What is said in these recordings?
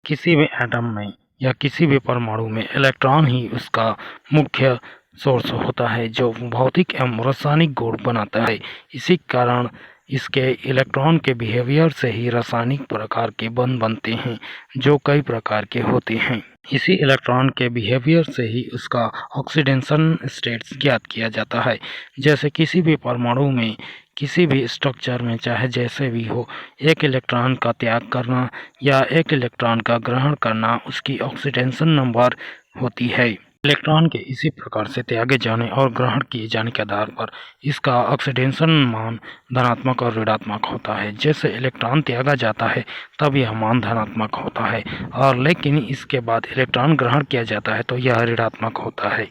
किसी भी एटम में या किसी भी परमाणु में इलेक्ट्रॉन ही उसका मुख्य सोर्स होता है जो भौतिक एवं रासायनिक गुण बनाता है। इसी कारण इसके इलेक्ट्रॉन के बिहेवियर से ही रासायनिक प्रकार के बंध बनते हैं जो कई प्रकार के होते हैं। इसी इलेक्ट्रॉन के बिहेवियर से ही उसका ऑक्सीडेशन स्टेट्स ज्ञात किया जाता है। जैसे किसी भी परमाणु में किसी भी स्ट्रक्चर में चाहे जैसे भी हो, एक इलेक्ट्रॉन का त्याग करना या एक इलेक्ट्रॉन का ग्रहण करना उसकी ऑक्सीडेशन नंबर होती है। इलेक्ट्रॉन के इसी प्रकार से त्यागे जाने और ग्रहण किए जाने के आधार पर इसका ऑक्सीडेशन मान धनात्मक और ऋणात्मक होता है। जैसे इलेक्ट्रॉन त्यागा जाता है तब यह मान धनात्मक होता है और लेकिन इसके बाद इलेक्ट्रॉन ग्रहण किया जाता है तो यह ऋणात्मक होता है।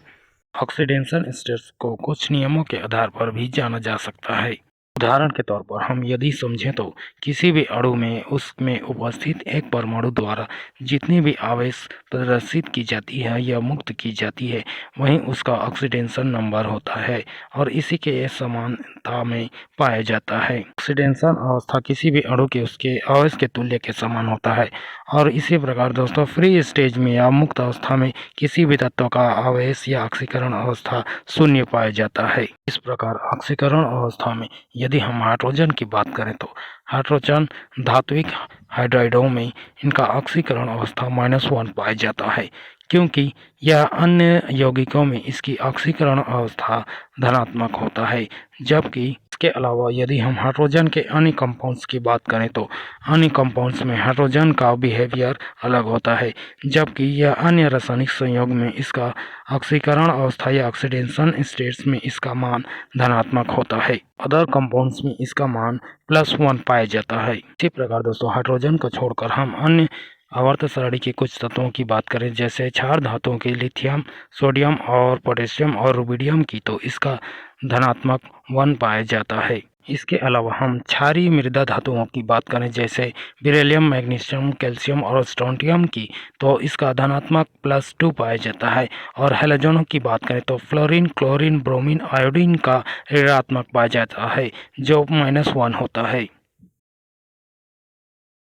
ऑक्सीडेशन स्टेट्स को कुछ नियमों के आधार पर भी जाना जा सकता है। उदाहरण के तौर पर हम यदि समझें तो किसी भी अणु में उसमें उपस्थित एक परमाणु द्वारा जितनी भी आवेश प्रदर्शित की जाती है या मुक्त की जाती है वहीं उसका ऑक्सीडेशन नंबर होता है और इसी के समानता में पाया जाता है। ऑक्सीडेशन अवस्था किसी भी अणु के उसके आवेश के तुल्य के समान होता है और इसी प्रकार दोस्तों फ्री स्टेज में या मुक्त अवस्था में किसी भी तत्व का आवेश या ऑक्सीकरण अवस्था शून्य पाया जाता है। इस प्रकार ऑक्सीकरण अवस्था में यदि हम हाइड्रोजन की बात करें तो हाइड्रोजन धात्विक हाइड्राइडों में इनका ऑक्सीकरण अवस्था -1 पाया जाता है क्योंकि यह अन्य यौगिकों में इसकी ऑक्सीकरण अवस्था धनात्मक होता है। जबकि इसके अलावा यदि हम हाइड्रोजन के अन्य कंपाउंड्स की बात करें तो अन्य कंपाउंड्स में हाइड्रोजन का बिहेवियर अलग होता है जबकि यह अन्य रासायनिक संयोग में इसका ऑक्सीकरण अवस्था या ऑक्सीडेशन स्टेट्स में इसका मान धनात्मक होता है। अदर कंपाउंड्स में इसका मान +1 पाया जाता है। इसी प्रकार दोस्तों हाइड्रोजन को छोड़कर हम अन्य आवर्त सारणी के कुछ तत्वों की बात करें जैसे क्षार धातुओं के लिथियम, सोडियम और पोटेशियम और रुबिडियम की तो इसका धनात्मक 1 पाया जाता है। इसके अलावा हम क्षारीय मृदा धातुओं की बात करें जैसे बेरिलियम, मैग्नीशियम, कैल्शियम और स्ट्रोंटियम की तो इसका धनात्मक +2 पाया जाता है और हैलोजनों की बात करें तो फ्लोरीन, क्लोरीन, ब्रोमीन, आयोडीन का ऋणात्मक पाया जाता है जो -1 होता है।